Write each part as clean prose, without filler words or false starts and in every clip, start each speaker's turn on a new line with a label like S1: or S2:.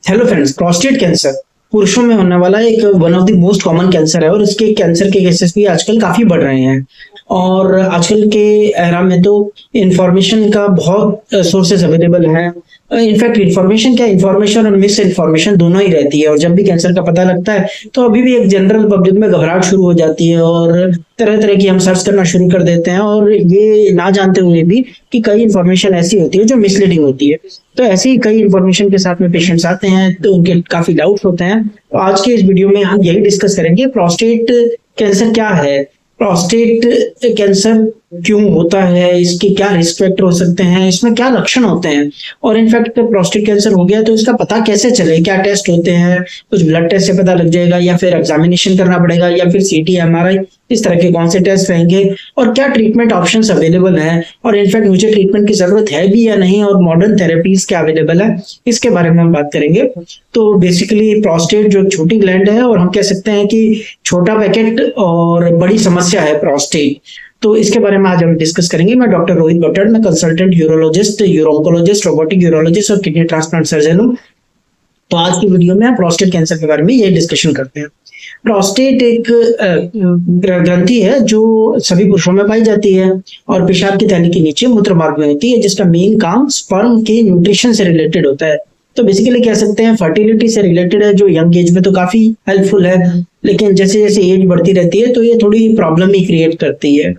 S1: Hello friends, prostate cancer पुरुषों में होने वाला एक one of the most common cancer है और इसके कैंसर के केसेस भी आजकल काफी बढ़ रहे हैं। और आजकल के एरा में तो इंफॉर्मेशन का बहुत सोर्सेस अवेलेबल है। इनफैक्ट इंफॉर्मेशन और मिस इन्फॉर्मेशन दोनों ही रहती है। और जब भी कैंसर का पता लगता है तो अभी भी एक जनरल पब्लिक में घबराहट शुरू हो जाती है और तरह तरह की हम सर्च करना शुरू कर देते हैं, और ये ना जानते हुए भी कि कई इंफॉर्मेशन ऐसी होती है जो मिसलीडिंग होती है। तो ऐसे ही कई इंफॉर्मेशन के साथ में पेशेंट्स आते हैं तो उनके काफी डाउट्स होते हैं। तो आज के इस वीडियो में हम यही डिस्कस करेंगे, प्रोस्टेट कैंसर क्या है, प्रोस्टेट कैंसर क्यों होता है, इसके क्या रिस्क फैक्टर हो सकते हैं, इसमें क्या लक्षण होते हैं, और इनफैक्ट प्रोस्टेट कैंसर हो गया तो इसका पता कैसे चले, क्या टेस्ट होते हैं, कुछ ब्लड टेस्ट से पता लग जाएगा या फिर एग्जामिनेशन करना पड़ेगा या फिर सीटी एमआरआई, इस तरह के कौन से टेस्ट रहेंगे, और क्या ट्रीटमेंट ऑप्शंस अवेलेबल हैं, और इनफैक्ट मुझे ट्रीटमेंट की जरूरत है भी या नहीं, और मॉडर्न थेरेपीज क्या अवेलेबल है, इसके बारे में हम बात करेंगे। तो बेसिकली प्रोस्टेट जो एक छोटी ग्लैंड है, और हम कह सकते हैं कि छोटा पैकेट और बड़ी समस्या है प्रोस्टेट। तो इसके बारे में आज हम डिस्कस करेंगे। मैं डॉक्टर रोहित भट्टड़, मैं कंसल्टेंट यूरोलॉजिस्ट, यूरोंकोलॉजिस्ट, रोबोटिक यूरोलॉजिस्ट और किडनी ट्रांसप्लांट सर्जन हूँ। तो आज की वीडियो में हम प्रोस्टेट कैंसर के बारे में ये डिस्कशन करते हैं। प्रोस्टेट एक ग्रंथि है जो सभी पुरुषों में पाई जाती है और पेशाब की थैली के नीचे मूत्र मार्ग में होती है, जिसका मेन काम स्पर्म के न्यूट्रिशन से रिलेटेड होता है। तो बेसिकली कह सकते हैं फर्टिलिटी से रिलेटेड है, जो यंग एज में तो काफी हेल्पफुल है, लेकिन जैसे जैसे एज बढ़ती रहती है तो ये थोड़ी प्रॉब्लम ही क्रिएट करती है।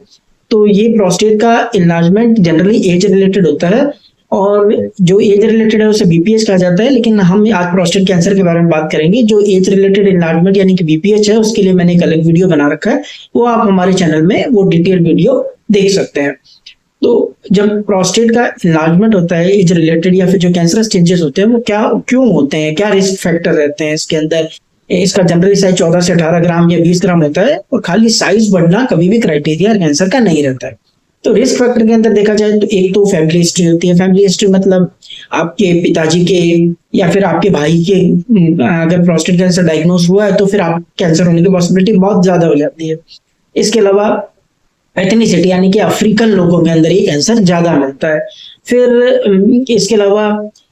S1: तो ये प्रोस्टेट का इन्लार्जमेंट जनरली एज रिलेटेड होता है, और जो एज रिलेटेड है उसे बीपीएच कहा जाता है। लेकिन हम आज प्रोस्टेट कैंसर के बारे में बात करेंगे। जो एज रिलेटेड इन्लार्जमेंट यानी कि बीपीएच है, उसके लिए मैंने एक अलग वीडियो बना रखा है, वो आप हमारे चैनल में वो डिटेल वीडियो देख सकते हैं। तो जब प्रोस्टेट का इन्लार्जमेंट होता है एज रिलेटेड या फिर जो कैंसरस चेंजेस होते हैं वो क्या क्यों होते हैं, क्या रिस्क फैक्टर रहते हैं इसके अंदर। इसका जनरली साइज 14 से 18 ग्राम या 20 ग्राम होता है, और खाली साइज बढ़ना कभी भी क्राइटेरिया कैंसर का नहीं रहता है। तो रिस्क फैक्टर के अंदर देखा जाए तो एक तो फैमिली हिस्ट्री होती है। फैमिली हिस्ट्री मतलब आपके पिताजी के या फिर आपके भाई के अगर प्रोस्टेट कैंसर डायग्नोस हुआ है तो फिर आप कैंसर होने की पॉसिबिलिटी बहुत ज्यादा हो जाती है। इसके अलावा एथनिसिटी यानी कि अफ्रीकन लोगों के अंदर ये कैंसर ज्यादा मिलता है। फिर इसके अलावा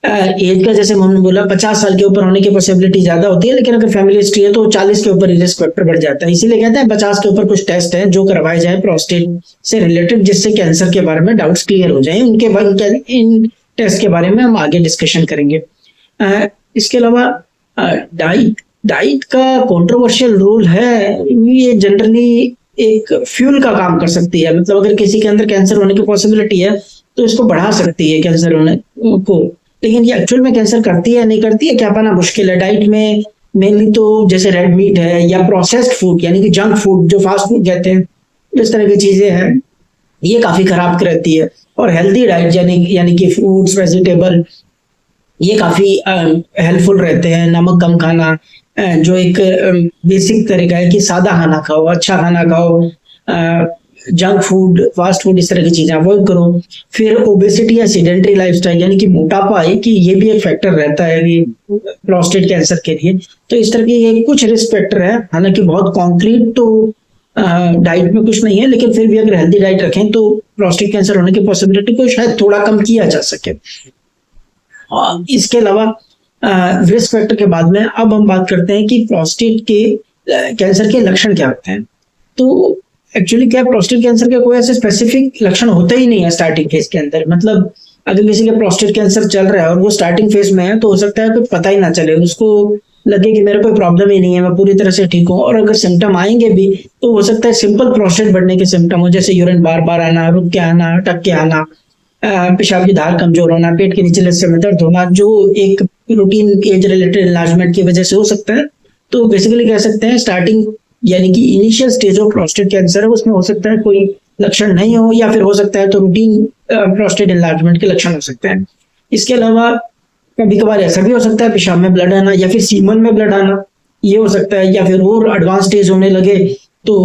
S1: एज का जैसे हमने बोला 50 साल के ऊपर होने की पॉसिबिलिटी ज्यादा होती है, लेकिन अगर फैमिली हिस्ट्री है तो 40 के ऊपर रिस्क फैक्टर बढ़ जाता है। इसीलिए कहते हैं 50 के ऊपर कुछ टेस्ट हैं जो करवाए जाए प्रोस्टेट से रिलेटेड, जिससे कैंसर के बारे में डाउट्स क्लियर हो जाए। उनके बाद इन टेस्ट के बारे में हम आगे डिस्कशन करेंगे। इसके अलावा डाइट का कंट्रोवर्शियल रोल है। ये जनरली एक फ्यूल का काम कर सकती है, मतलब अगर किसी के अंदर कैंसर होने की पॉसिबिलिटी है तो इसको बढ़ा सकती है कैंसर होने को, लेकिन ये एक्चुअल में कैंसर करती है नहीं करती है क्या पाना मुश्किल है। डाइट में मेनली तो जैसे रेड मीट है या प्रोसेस्ड फूड यानी कि जंक फूड जो फास्ट फूड कहते हैं, इस तरह की चीजें हैं, ये काफी खराब करती है। और हेल्दी डाइट यानी कि फ्रूट्स, वेजिटेबल, ये काफी हेल्पफुल रहते हैं। नमक कम खाना, जो एक बेसिक तरीका है कि सादा खाना खाओ, अच्छा खाना खाओ, जंक फूड, फास्ट फूड, इस तरह की चीजें अवॉइड करो। फिर ओबेसिटी या सेडेंटरी लाइफस्टाइल यानी कि मोटापा है कि ये भी एक फैक्टर रहता है कि प्रोस्टेट कैंसर के लिए। तो इस तरह के कुछ रिस्क फैक्टर है, हालांकि बहुत कॉन्क्रीट तो डाइट में कुछ नहीं है, लेकिन फिर भी अगर हेल्दी डाइट रखें तो प्रोस्टेट कैंसर होने की पॉसिबिलिटी को शायद थोड़ा कम किया जा सके। इसके अलावा रिस्क फैक्टर के बाद में अब हम बात करते हैं कि प्रोस्टेट के कैंसर के लक्षण क्या होते हैं। तो एक्चुअली क्या प्रोस्टेट कैंसर के कोई ऐसे स्पेसिफिक लक्षण होते ही नहीं है स्टार्टिंग फेज के अंदर। मतलब अगर किसी के प्रोस्टेट कैंसर चल रहा है और वो स्टार्टिंग फेज में है तो हो सकता है कुछ पता ही ना चले, उसको लगे कि मेरे कोई प्रॉब्लम ही नहीं है, मैं पूरी तरह से ठीक हूँ। और अगर सिम्टम आएंगे भी तो हो सकता है सिंपल प्रोस्टेट बढ़ने के सिम्टम हो, जैसे यूरिन बार बार आना, रुक के आना, अटक के आना, पेशाब की धार कमजोर होना, पेट के निचले हिस्से में दर्द होना, जो एक रूटीन एज रिलेटेड इन्लार्जमेंट की वजह से हो सकता है। तो बेसिकली कह सकते हैं स्टार्टिंग यानी कि initial stage of prostate cancer है, उसमें हो सकता है कोई लक्षण नहीं हो, या फिर हो सकता है तो रूटीन प्रोस्टेट इन्लार्जमेंट के लक्षण हो सकते हैं। इसके अलावा कभी कभार ऐसा भी हो सकता है पेशाब में ब्लड आना या फिर सीमन में ब्लड आना, ये हो सकता है। या फिर और एडवांस स्टेज होने लगे तो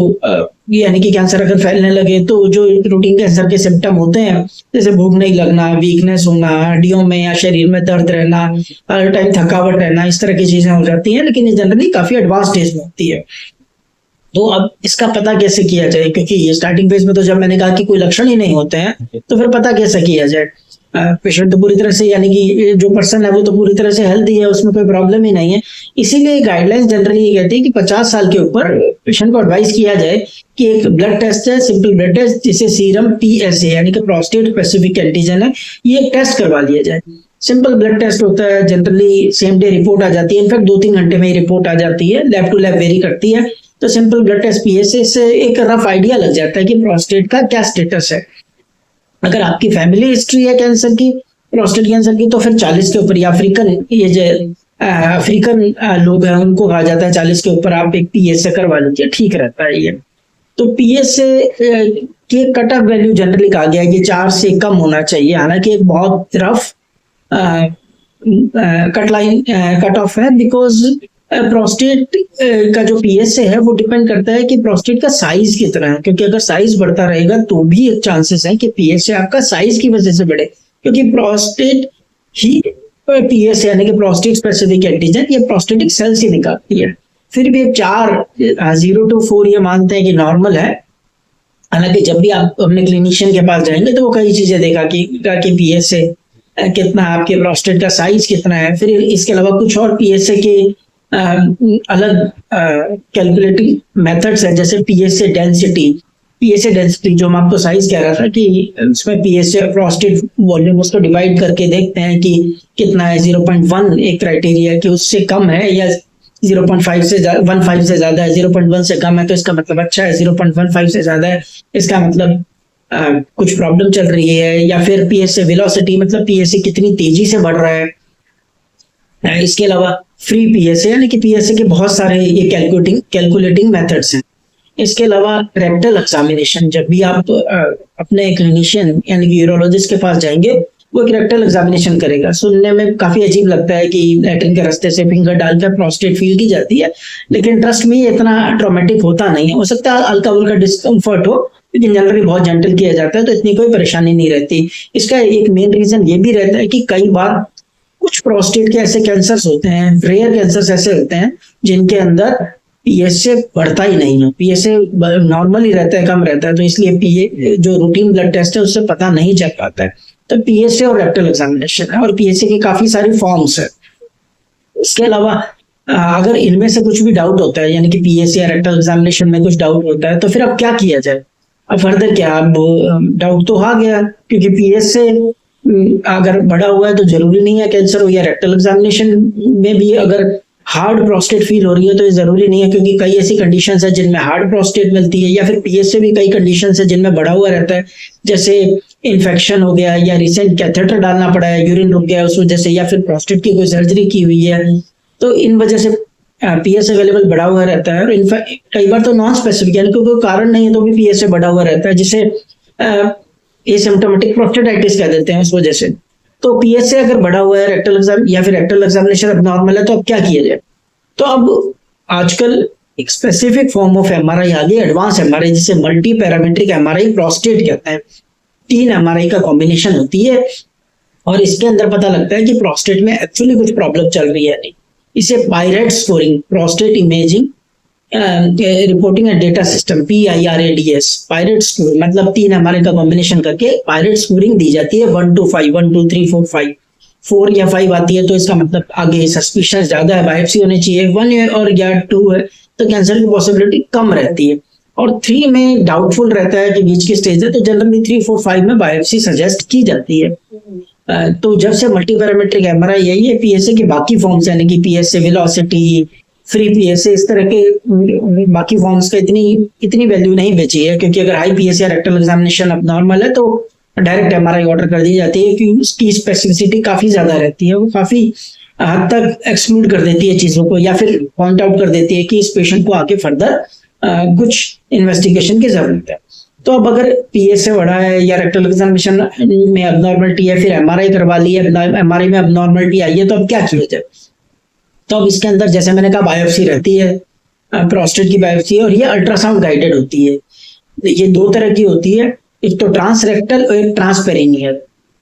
S1: यानी कि कैंसर अगर फैलने लगे तो जो रूटीन कैंसर के सिम्टम होते हैं, जैसे भूख नहीं लगना, वीकनेस होना, हड्डियों में या शरीर में दर्द रहना, हर टाइम थकावट रहना, इस तरह की चीजें हो जाती हैं, लेकिन ये जनरली काफी एडवांस स्टेज में होती है। तो अब इसका पता कैसे किया जाए, क्योंकि ये स्टार्टिंग फेज में तो जब मैंने कहा कि कोई लक्षण ही नहीं होते हैं तो फिर पता कैसे किया जाए। पेशेंट तो पूरी तरह से, यानी कि जो पर्सन है वो तो पूरी तरह से हेल्दी है, उसमें कोई प्रॉब्लम ही नहीं है। इसीलिए गाइडलाइंस जनरली ये कहती है कि 50 साल के ऊपर पेशेंट को एडवाइस किया जाए कि एक ब्लड टेस्ट है, सिंपल ब्लड टेस्ट जिसे सीरम पीएसए यानी कि प्रोस्टेट स्पेसिफिक एंटीजन है, ये एक टेस्ट करवा लिया जाए। सिंपल ब्लड टेस्ट होता है, जनरली सेम डे रिपोर्ट आ जाती है, इनफैक्ट 2-3 घंटे में ही रिपोर्ट आ जाती है, लैब टू लैब वेरी करती है। तो सिंपल ब्लड टेस्ट पीएसए से एक रफ आइडिया लग जाता है कि प्रोस्टेट का क्या स्टेटस है। अगर आपकी फैमिली हिस्ट्री है कैंसर की, प्रोस्टेट कैंसर की, तो फिर 40 के ऊपर, या अफ्रीकन, ये जो अफ्रीकन लोग हैं उनको कहा जाता है 40 के ऊपर आप एक पीएसए करवा लीजिए, ठीक रहता है ये। तो पीएसए के कट ऑफ वैल्यू जनरली कहा गया है कि 4 से कम होना चाहिए, हालांकि एक बहुत रफ कट ऑफ है, बिकॉज प्रोस्टेट का जो पीएसए है वो डिपेंड करता है कि प्रोस्टेट का साइज कितना है, क्योंकि अगर साइज बढ़ता रहेगा तो भी एक चांसेस है कि पीएसए आपका साइज की वजह से बढ़े, क्योंकि प्रोस्टेट ही पीएसए यानी कि प्रोस्टेट स्पेसिफिक एंटीजन ये प्रोस्टेटिक सेल्स ही निकालती है। फिर भी 0 to 4 ये मानते हैं कि नॉर्मल है। हालांकि जब भी आप अपने क्लिनिशियन के पास जाएंगे तो वो कई चीजें देखा कि पीएसए कितना, आपके प्रोस्टेट का साइज कितना है, फिर इसके अलावा कुछ और पीएसए के अलग कैलकुलेटिंग मेथड्स है, जैसे पीएसए डेंसिटी जो मैं आपको साइज कह रहा था कि उसमें पीएसए प्रोस्टेट वॉल्यूम उसको डिवाइड करके देखते हैं कि कितना है। 0.1 एक क्राइटेरिया कि उससे कम है, या 0.5 से 1.5 से ज्यादा है, 0.1 से कम है तो इसका मतलब अच्छा है, 0.15 से ज्यादा है इसका मतलब कुछ प्रॉब्लम चल रही है। या फिर पीएसए वेलोसिटी, मतलब पीएसए कितनी तेजी से बढ़ रहा है। इसके अलावा फ्री पीएसए यानी कि पीएसए के बहुत सारे ये कैलकुलेटिंग मेथड्स हैं। इसके अलावा रेक्टल एग्जामिनेशन, जब भी आप अपने क्लिनिशियन यानी कि यूरोलॉजिस्ट के पास जाएंगे वो एक रेक्टल एग्जामिनेशन करेगा। सुनने में काफी अजीब लगता है कि लैट्रिन के रास्ते से फिंगर डालकर प्रोस्टेट फील की जाती है, लेकिन ट्रस्ट में इतना ट्रॉमेटिक होता नहीं है। हो सकता है हल्का फुल्का डिस्कम्फर्ट हो, लेकिन जनरली बहुत जेंटल किया जाता है तो इतनी कोई परेशानी नहीं रहती। इसका एक मेन रीजन ये भी रहता है कि कई बार कुछ प्रोस्टेट के ऐसे कैंसर्स होते हैं, रेयर कैंसर्स ऐसे होते हैं जिनके अंदर पीएसए बढ़ता ही नहीं है, पीएसए नॉर्मल ही रहता है, कम रहता है, तो इसलिए जो रूटीन ब्लड टेस्ट है उससे पता नहीं चल पाता है। तो पीएसए और रेक्टल एग्जामिनेशन है, और पीएसए की काफी सारी फॉर्म्स है। इसके अलावा अगर इनमें से कुछ भी डाउट होता है, यानी कि पीएसए या रेक्टल एग्जामिनेशन में कुछ डाउट होता है, तो फिर अब क्या किया जाए, अब फर्दर क्या। अब डाउट तो आ गया, क्योंकि पीएसए अगर बढ़ा हुआ है तो जरूरी नहीं है कैंसर हो, या रेक्टल एग्जामिनेशन में भी अगर हार्ड प्रोस्टेट फील हो रही है तो ये जरूरी नहीं है, क्योंकि कई ऐसी कंडीशंस है जिनमें हार्ड प्रोस्टेट मिलती है। या फिर पीएसए भी कई कंडीशंस है जिनमें बढ़ा हुआ रहता है, जैसे इन्फेक्शन हो गया, या रिसेंट कैथेटर डालना पड़ा है, यूरिन रुक गया उस वजह से, या फिर प्रोस्टेट की कोई सर्जरी की हुई है, तो इन वजह से पीएसए अवेलेबल बढ़ा हुआ रहता है। और इनफैक्ट कई बार तो नॉन स्पेसिफिक यानी कोई कारण नहीं है तो भी पीएसए बढ़ा हुआ रहता है, जिसे एसिम्प्टोमेटिक प्रोस्टेटाइटिस कह देते हैं उस वजह से। तो पीएसए अगर बढ़ा हुआ है, रेक्टल एग्जाम या फिर रेक्टल एग्जामिनेशन अब नॉर्मल है, तो अब क्या किया जाए। तो अब आजकल एक स्पेसिफिक फॉर्म ऑफ एमआरआई आ गई, एडवांस एमआरआई, जिसे मल्टी पैरामीट्रिक एमआरआई प्रोस्टेट कहते हैं। 3 एमआरआई का कॉम्बिनेशन होती है और इसके अंदर पता लगता है कि प्रोस्टेट में एक्चुअली कुछ प्रॉब्लम चल रही है नहीं। इसे pirate scoring, prostate imaging reporting and data system, PIRADS, pirate score, मतलब 3 एमआरआई का कॉम्बिनेशन करके पायरेट स्कोरिंग दी जाती है 1 to 5, 1 2 3 4 5। 4 या 5 आती है तो इसका मतलब आगे सस्पिशन ज्यादा है, बायोप्सी होनी चाहिए। 1 और या 2 है तो कैंसर की पॉसिबिलिटी कम रहती है, और 3 में डाउटफुल रहता है कि बीच की स्टेज है, तो जनरली 3 4 5 में बायोप्सी सजेस्ट की जाती है। तो जब से मल्टी पैरामीट्रिक एमआरआई है, ये पीएसए की बाकी फॉर्म्स यानी कि पीएसए वेलोसिटी, फ्री पीएसए, इस तरह के बाकी फॉर्म्स का इतनी वैल्यू नहीं बची है, क्योंकि अगर हाई पीएसए या रेक्टल एग्जामिनेशन अब नॉर्मल है तो डायरेक्ट एमआरआई ऑर्डर कर दी जाती है, क्योंकि उसकी स्पेसिफिसिटी काफी ज्यादा रहती है, वो काफी हद तक एक्सक्लूड कर देती है चीजों को, या फिर पॉइंट आउट कर देती है कि इस पेशेंट को आगे फर्दर कुछ इन्वेस्टिगेशन की जरूरत है। तो अब अगर पीएसए बढ़ा है या रेक्टल एग्जामिनेशन में अबनॉर्मलिटी है, फिर एमआरआई करवा ली है, एमआरआई में अबनॉर्मलिटी आई है, तो अब क्या किया जाए। तो अब इसके अंदर जैसे मैंने कहा बायोप्सी रहती है, प्रोस्टेट की बायोप्सी, और ये अल्ट्रासाउंड गाइडेड होती है। ये 2 तरह की होती है, एक तो ट्रांसरेक्टल और एक ट्रांसपेरिनियल।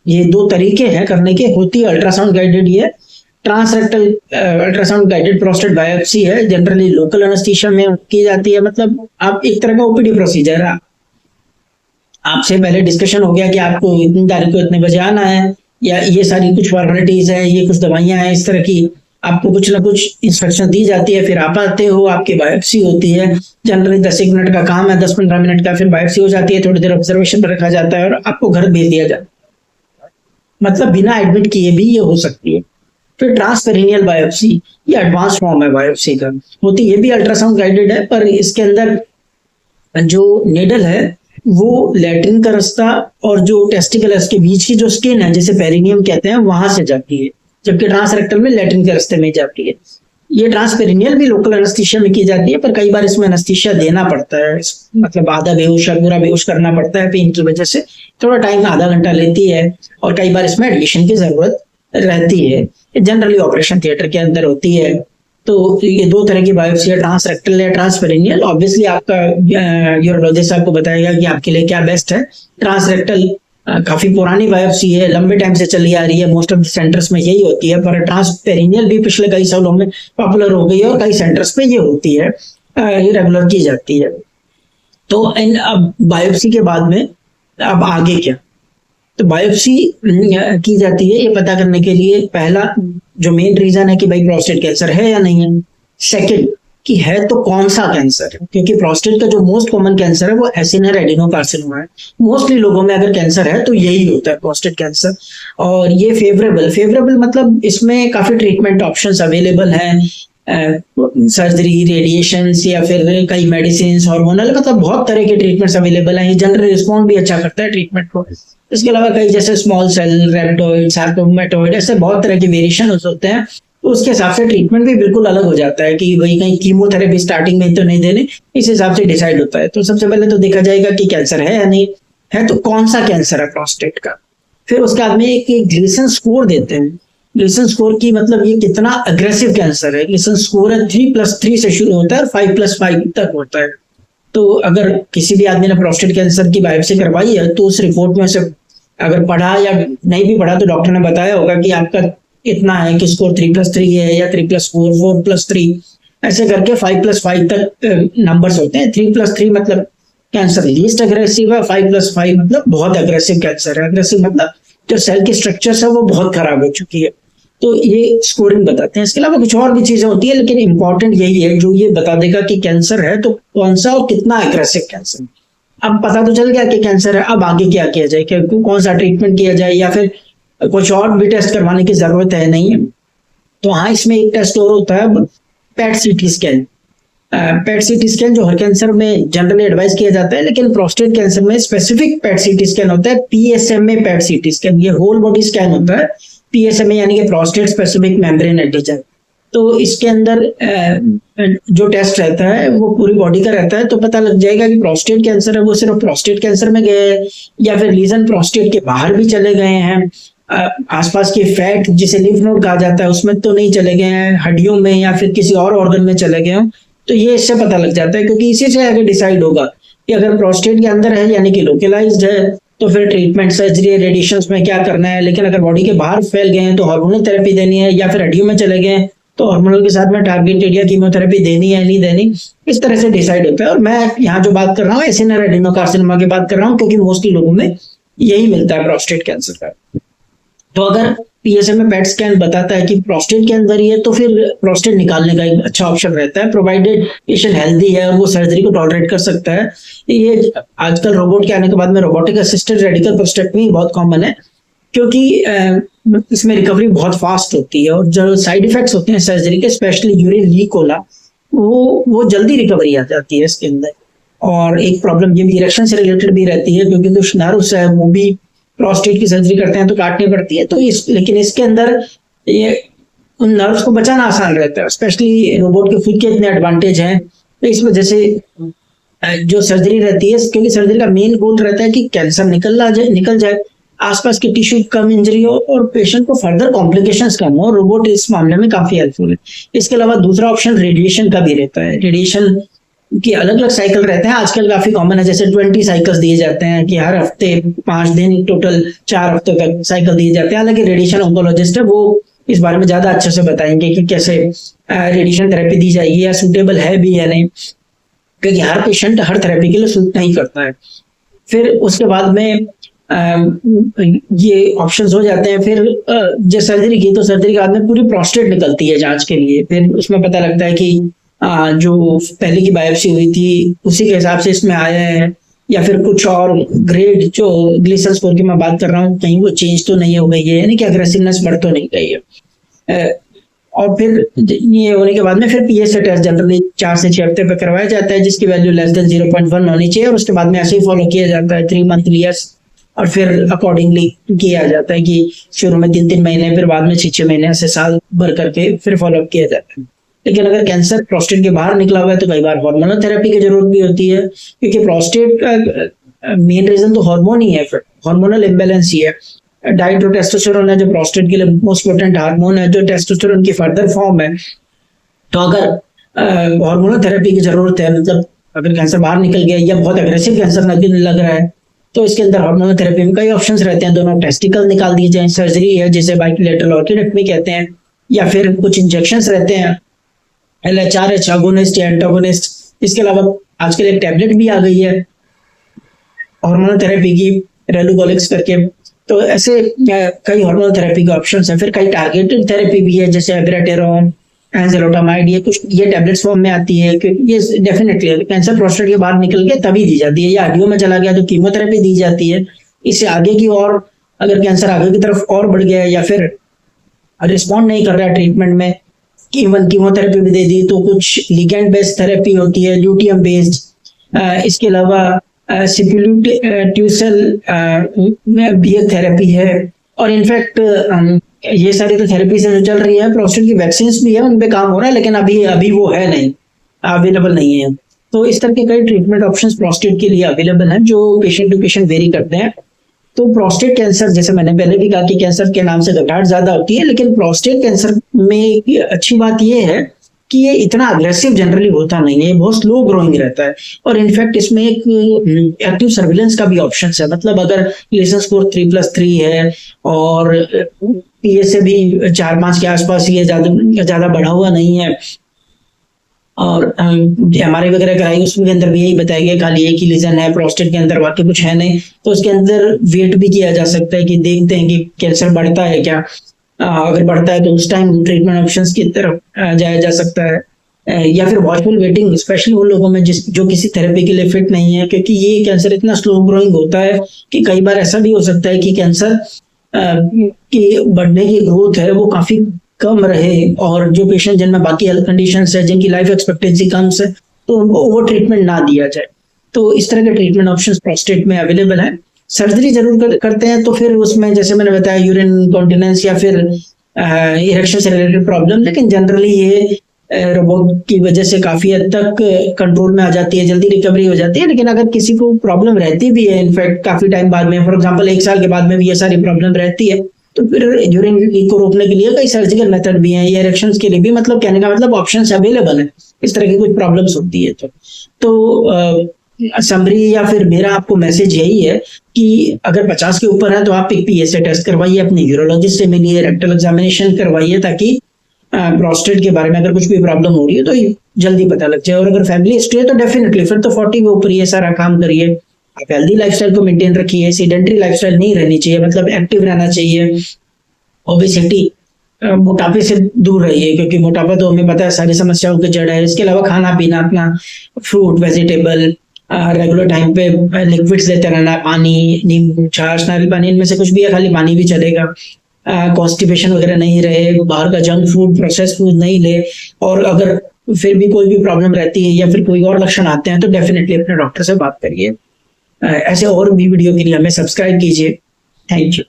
S1: ये 2 तरीके हैं करने के, होती है अल्ट्रासाउंड गाइडेड। ये transrectal ultrasound guided prostate biopsy है, जनरली लोकल एनेस्थीसिया में की जाती है, मतलब आप एक तरह का ओपीडी प्रोसीजर है। आपसे पहले डिस्कशन हो गया कि आपको इतनी तारीख को इतने बजे आना है, या ये सारी कुछ फॉर्मेलिटीज है, ये कुछ दवाइयां हैं इस तरह की, आपको कुछ ना कुछ इंस्ट्रक्शन दी जाती है, फिर आप आते हो, आपकी बायोप्सी होती है। जनरली 10 एक मिनट का काम है, 10-15 मिनट का, फिर बायोप्सी हो जाती है, थोड़ी देर ऑब्जर्वेशन पर रखा जाता है और आपको घर भेज दिया जाता है। मतलब बिना एडमिट किए भी ये हो सकती है। फिर ट्रांसपेरिनियल बायोप्सी, ये एडवांस फॉर्म है बायोप्सी का, होती ये भी अल्ट्रासाउंड गाइडेड है, पर इसके अंदर जो नेडल है वो लैट्रिन का रास्ता और जो टेस्टिकल है उसके बीच की जो स्किन है, जिसे पेरिनियम कहते हैं, वहां से जाती है, जबकि ट्रांसरेक्टल में लैट्रिन के रास्ते में जाती है। ये ट्रांसपेरिनियल भी लोकल एनेस्थीसिया में की जाती है, पर कई बार इसमें एनेस्थीसिया देना पड़ता है, मतलब आधा बेहोश या पूरा बेहोश करना पड़ता है पेन की वजह से, थोड़ा टाइम आधा घंटा लेती है, और कई बार इसमें एडमिशन की जरूरत रहती है। जनरली ऑपरेशन थिएटर के अंदर होती है। तो ये दो तरह की बायोप्सी है, ट्रांसरेक्टल या ट्रांसपेरिनियल। ऑब्वियसली आपका यूरोलॉजिस्ट आपको बताएगा कि आपके लिए क्या बेस्ट है। ट्रांसरेक्टल काफी पुरानी बायोप्सी है, लंबे टाइम से चली आ रही है, मोस्ट ऑफ सेंटर्स में यही होती है, पर ट्रांसपेरिनियल भी पिछले कई सालों में पॉपुलर हो गई है और कई सेंटर्स पे ये होती है, ये रेगुलर की जाती है। तो अब बायोप्सी के बाद में अब आगे क्या, तो बायोप्सी की जाती है ये पता करने के लिए, पहला जो मेन रीजन है कि भाई प्रोस्टेट कैंसर है या नहीं है, सेकंड कि है तो कौन सा कैंसर है, क्योंकि प्रोस्टेट का जो मोस्ट कॉमन कैंसर है वो एसिनर एडिनोकार्सिनोमा है। मोस्टली लोगों में अगर कैंसर है तो यही होता है, प्रोस्टेट कैंसर। और ये फेवरेबल मतलब इसमें काफी ट्रीटमेंट ऑप्शंस अवेलेबल हैं, सर्जरी, रेडिएशन या फिर कई मेडिसिन, हार्मोनल, मतलब बहुत तरह के ट्रीटमेंट्स अवेलेबल हैं। ये जनरल रिस्पॉन्ड भी अच्छा करता है ट्रीटमेंट को। इसके अलावा कई जैसे स्मॉल सेल, रेप्टोइड, सार्कोमेटोइड, ऐसे बहुत तरह के वेरिएशन होते हैं, तो उसके हिसाब से ट्रीटमेंट भी बिल्कुल अलग हो जाता है कि भाई कहीं कीमोथेरेपी स्टार्टिंग में तो नहीं देने, इस हिसाब से डिसाइड होता है। तो सबसे पहले तो देखा जाएगा कि कैंसर है या नहीं है, तो कौन सा कैंसर है प्रोस्टेट का। फिर उसके बाद में एक ग्लीसन स्कोर देते हैं। ग्लीसन स्कोर की मतलब ये कितना अग्रेसिव कैंसर है। ग्लीसन स्कोर है 3+3 से शुरू होता है और 5+5 तक होता है। तो अगर किसी भी आदमी ने प्रोस्टेट कैंसर की बायोप्सी करवाई है तो उस रिपोर्ट में से अगर पढ़ा या नहीं भी पढ़ा तो डॉक्टर ने बताया होगा कि आपका इतना है कि स्कोर 3+3 है या 3+4, 4+3, ऐसे करके 5+5 तक नंबर्स होते हैं। 3+3 मतलब कैंसर लीस्ट अग्रेसिव है, 5+5 मतलब बहुत अग्रेसिव कैंसर है। अग्रेसिव मतलब जो सेल की स्ट्रक्चर है वो बहुत खराब हो चुकी है। तो ये स्कोरिंग बताते हैं। इसके अलावा कुछ और भी चीजें होती है, लेकिन इंपॉर्टेंट यही है जो ये बता देगा कि कैंसर है तो कौन सा और कितना अग्रेसिव कैंसर। अब पता तो चल गया कि कैंसर है, अब आगे क्या किया जाए, कि कौन सा ट्रीटमेंट किया जाए या फिर कुछ और भी टेस्ट करवाने की जरूरत है नहीं है। तो हाँ, इसमें एक टेस्ट और होता है, पेट सीटी स्कैन। पेट सीटी स्कैन जो हर कैंसर में जनरली एडवाइस किया जाता है, लेकिन प्रोस्टेट कैंसर में स्पेसिफिक पेट सीटी स्कैन होता है, पीएसएमए पेट सीटी स्कैन। ये होल बॉडी स्कैन होता है, पीएसएमए यानी कि प्रोस्टेट स्पेसिफिक मेम्ब्रेन एंटीजन। तो इसके अंदर जो टेस्ट रहता है वो पूरी बॉडी का रहता है, तो पता लग जाएगा कि प्रोस्टेट कैंसर है वो सिर्फ प्रोस्टेट कैंसर में गए हैं या फिर लीजन प्रोस्टेट के बाहर भी चले गए हैं, आसपास के फैट जिसे लिम्फ नोड कहा जाता है उसमें तो नहीं चले गए हैं, हड्डियों में या फिर किसी और ऑर्गन में चले गए हों। तो ये इससे पता लग जाता है, क्योंकि इसी से आगे डिसाइड होगा कि अगर प्रोस्टेट के अंदर है यानी कि लोकलाइज्ड है तो फिर ट्रीटमेंट, सर्जरी, रेडिएशन में क्या करना है। लेकिन अगर बॉडी के बाहर फैल गए हैं तो हार्मोनल थेरेपी देनी है, या फिर हड्डियों में चले गए हैं तो हार्मोनल के साथ में टारगेटेड या कीमोथेरेपी देनी है नहीं देनी, इस तरह से डिसाइड होता है। और मैं यहाँ जो बात कर रहा हूँ एसिनर एडिनोकार्सिनोमा की बात कर रहा हूँ, क्योंकि मोस्टली लोगों में यही मिलता है प्रोस्टेट कैंसर का। तो अगर पीएसएमए पेट स्कैन बताता है कि प्रोस्टेट के अंदर ही है तो फिर प्रोस्टेट निकालने का एक अच्छा ऑप्शन रहता है, प्रोवाइडेड पेशेंट हेल्दी है और वो सर्जरी को टॉलरेट कर सकता है। ये आजकल रोबोट के आने के बाद में रोबोटिक असिस्टेड रेडिकल प्रोस्टेक्टमी बहुत कॉमन है, क्योंकि इसमें रिकवरी बहुत फास्ट होती है और जो साइड इफेक्ट्स होते हैं सर्जरी के, स्पेशली यूरिन लीक होला, वो जल्दी रिकवरी आ जाती है इसके अंदर। और एक प्रॉब्लम ये भी इरेक्शन से रिलेटेड भी रहती है, क्योंकि कुछ नर्व्स है वो भी प्रोस्टेट की सर्जरी करते हैं तो काटनी पड़ती है। तो लेकिन इसके अंदर ये उन नर्व्स को बचाना आसान रहता है, स्पेशली रोबोट के खुद के इतने एडवांटेज हैं। तो इस वजह से जो सर्जरी रहती है, क्योंकि सर्जरी का मेन गोल रहता है कि कैंसर निकल जाए, आसपास की टिश्यू कम इंजरी हो और पेशेंट को फर्दर कॉम्प्लिकेशंस कम हो। रोबोट इस मामले में काफी हेल्पफुल है। इसके अलावा दूसरा ऑप्शन रेडिएशन का भी रहता है। रेडिएशन की अलग अलग साइकिल रहते हैं, आजकल काफी कॉमन है, जैसे 20 साइकिल्स दिए जाते हैं कि हर हफ्ते 5 दिन, टोटल 4 हफ्तों तक साइकिल दिए जाते हैं। हालांकि रेडिएशन ऑन्कोलॉजिस्ट है, वो इस बारे में ज्यादा अच्छे से बताएंगे कि कैसे रेडिएशन थेरेपी दी जाएगी या सूटेबल है भी या नहीं, क्योंकि हर पेशेंट हर थेरेपी के लिए सूट नहीं करता है। फिर उसके बाद में ये ऑप्शंस हो जाते हैं। फिर जब सर्जरी की तो सर्जरी के बाद में पूरी प्रोस्टेट निकलती है जांच के लिए। फिर उसमें पता लगता है कि जो पहले की बायोप्सी हुई थी उसी के हिसाब से इसमें आया है, या फिर कुछ और ग्रेड जो ग्लीसन स्कोर की मैं बात कर रहा हूँ कहीं वो चेंज तो नहीं हो गई है, यानी कि अग्रेसिवनेस बढ़ तो नहीं गई है। और फिर ये होने के बाद में फिर पीएसए टेस्ट जनरली 4 से 6 हफ्ते पे करवाया जाता है, जिसकी वैल्यू लेस देन 0.1 होनी चाहिए, और उसके बाद में ऐसे ही फॉलो किया जाता है 3 मंथ ईयर्स, और फिर अकॉर्डिंगली किया जाता है कि शुरू में 3-3 महीने, फिर बाद में 6-6 महीने से साल भर करके फिर फॉलोअप किया जाता है। लेकिन अगर कैंसर प्रोस्टेट के बाहर निकला हुआ है तो कई बार हार्मोनल थेरेपी की जरूरत भी होती है, क्योंकि प्रोस्टेट का मेन रीजन तो हार्मोन ही है, फिर हार्मोनल इम्बैलेंस ही है। डाइट और टेस्टोस्टेरोन है जो प्रोस्टेट के लिए मोस्ट पोटेंट हार्मोन है, जो टेस्टोस्टेरोन की फर्दर फॉर्म है। तो अगर हार्मोनल थेरेपी की जरूरत है, मतलब अगर कैंसर बाहर निकल गया या बहुत अग्रेसिव कैंसर लग रहा है, तो इसके अंदर हार्मोनल थेरेपी में कई ऑप्शंस रहते हैं। दोनों टेस्टिकल निकाल दिए जाए, सर्जरी है जिसे बाइलेटरल ऑर्किडेक्टमी कहते हैं, या फिर कुछ इंजेक्शंस रहते हैं LHRH अगोनिस्ट या एंटागोनिस्ट। इसके अलावा आजकल एक टैबलेट भी आ गई है हार्मोनल थेरेपी की, रेलुगोलिक्स करके। तो ऐसे कई हार्मोनल थेरेपी के ऑप्शंस हैं। फिर कई टारगेटेड थेरेपी भी है जैसे एब्राटेरॉन, एंजेलोटामाइड, ये टैबलेट्स फॉर्म में आती है। ये डेफिनेटली कैंसर प्रोस्टेट के बाहर निकल के तभी दी जाती है, या हड्डियों में चला गया तो कीमोथेरेपी दी जाती है। इससे आगे की और अगर कैंसर आगे की तरफ और बढ़ गया है या फिर रिस्पॉन्ड नहीं कर रहा है ट्रीटमेंट में, इवन कीमोथेरेपी भी दे दी, तो कुछ लिगेंड बेस्ड थेरेपी होती है, ल्यूटियम बेस्ड। इसके अलावा सिप्यूटेंशियल भी एक थेरेपी है। और इनफैक्ट ये सारी तो थेरेपी से जो चल रही है, प्रोस्टेट की वैक्सीन भी है, उन पे काम हो रहा है, लेकिन अभी वो है नहीं, अवेलेबल नहीं है। तो इस तरह के कई ट्रीटमेंट ऑप्शंस प्रोस्टेट के लिए अवेलेबल हैं, जो पेशेंट टू पेशेंट वेरी करते हैं। तो प्रोस्टेट कैंसर, जैसे मैंने पहले भी कहा कि कैंसर के नाम से घबराहट ज्यादा होती है, लेकिन प्रोस्टेट कैंसर में अच्छी बात यह है कि ये इतना अग्रेसिव जनरली होता नहीं है, बहुत स्लो ग्रोइंग रहता है। और इनफैक्ट इसमें एक एक्टिव सर्विलेंस का भी ऑप्शन है, मतलब अगर ग्लीसन स्कोर 3+3 है और पीएसए भी 4-5 के आसपास ही है, ज्यादा बढ़ा हुआ नहीं है, और MRI वगैरह कराई उसके अंदर भी यही बताया गया खाली एक ही लीजन है प्रोस्टेट के अंदर, बाकी कुछ है नहीं। तो उसके अंदर वेट भी किया जा सकता है कि देखते हैं कि कैंसर बढ़ता है क्या। अगर बढ़ता है तो उस टाइम ट्रीटमेंट ऑप्शंस की तरफ जाया जा सकता है, या फिर वॉचफुल वेटिंग, स्पेशली उन लोगों में जो किसी थेरेपी के लिए फिट नहीं है, क्योंकि ये कैंसर इतना स्लो ग्रोइंग होता है कि कई बार ऐसा भी हो सकता है कि कैंसर की बढ़ने की ग्रोथ है वो काफी कम रहे, और जो पेशेंट जिनमें बाकी हेल्थ कंडीशंस है, जिनकी लाइफ एक्सपेक्टेंसी कम है, तो उनको ओवर ट्रीटमेंट ना दिया जाए। तो इस तरह के ट्रीटमेंट ऑप्शंस प्रोस्टेट में अवेलेबल है। सर्जरी जरूर करते हैं तो फिर उसमें जैसे मैंने बताया यूरिन इंकॉन्टिनेंस या फिर इरेक्शन से रिलेटेड प्रॉब्लम, लेकिन जनरली ये रोबोट की वजह से काफी हद तक कंट्रोल में आ जाती है, जल्दी रिकवरी हो जाती है। लेकिन अगर किसी को प्रॉब्लम रहती भी है, इनफैक्ट काफी टाइम बाद में, फॉर एग्जांपल 1 साल के बाद में भी ये सारी प्रॉब्लम रहती है, तो फिर यूरिन लीक को रोकने के लिए कई सर्जिकल मेथड भी हैं, या इरेक्शंस के लिए भी, मतलब कहने का मतलब ऑप्शंस अवेलेबल है इस तरह की कुछ प्रॉब्लम्स होती है। तो समरी या फिर मेरा आपको मैसेज यही है कि अगर 50 के ऊपर है तो आप एक पीएसए टेस्ट करवाइए, अपने यूरोलॉजिस्ट से मिलिए, रेक्टल एग्जामिनेशन करवाइए, ताकि प्रोस्टेट के बारे में अगर कुछ भी प्रॉब्लम हो रही है तो जल्दी पता लग जाए। और अगर फैमिली हिस्ट्री है तो डेफिनेटली फिर तो 40 के ऊपर ये सारा काम करिए। आप हेल्दी लाइफस्टाइल को मेंटेन रखिए, सीडेंटरी लाइफस्टाइल नहीं रहनी चाहिए, मतलब एक्टिव रहना चाहिए। ओबेसिटी, मोटापे से दूर रहिए, क्योंकि मोटापा तो हमें पता है सारी समस्याओं की जड़ है। इसके अलावा खाना पीना अपना, फ्रूट, वेजिटेबल, रेगुलर टाइम पे लिक्विड्स लेते रहना, पानी, नींबू, छाछ, नारियल पानी, इनमें से कुछ भी है, खाली पानी भी चलेगा। कॉन्स्टिपेशन वगैरह नहीं रहे, बाहर का जंक फूड, प्रोसेस फूड नहीं ले। और अगर फिर भी कोई भी प्रॉब्लम रहती है या फिर कोई और लक्षण आते हैं तो डेफिनेटली अपने डॉक्टर से बात करिए। ऐसे और भी वीडियो के लिए हमें सब्सक्राइब कीजिए। Thank you.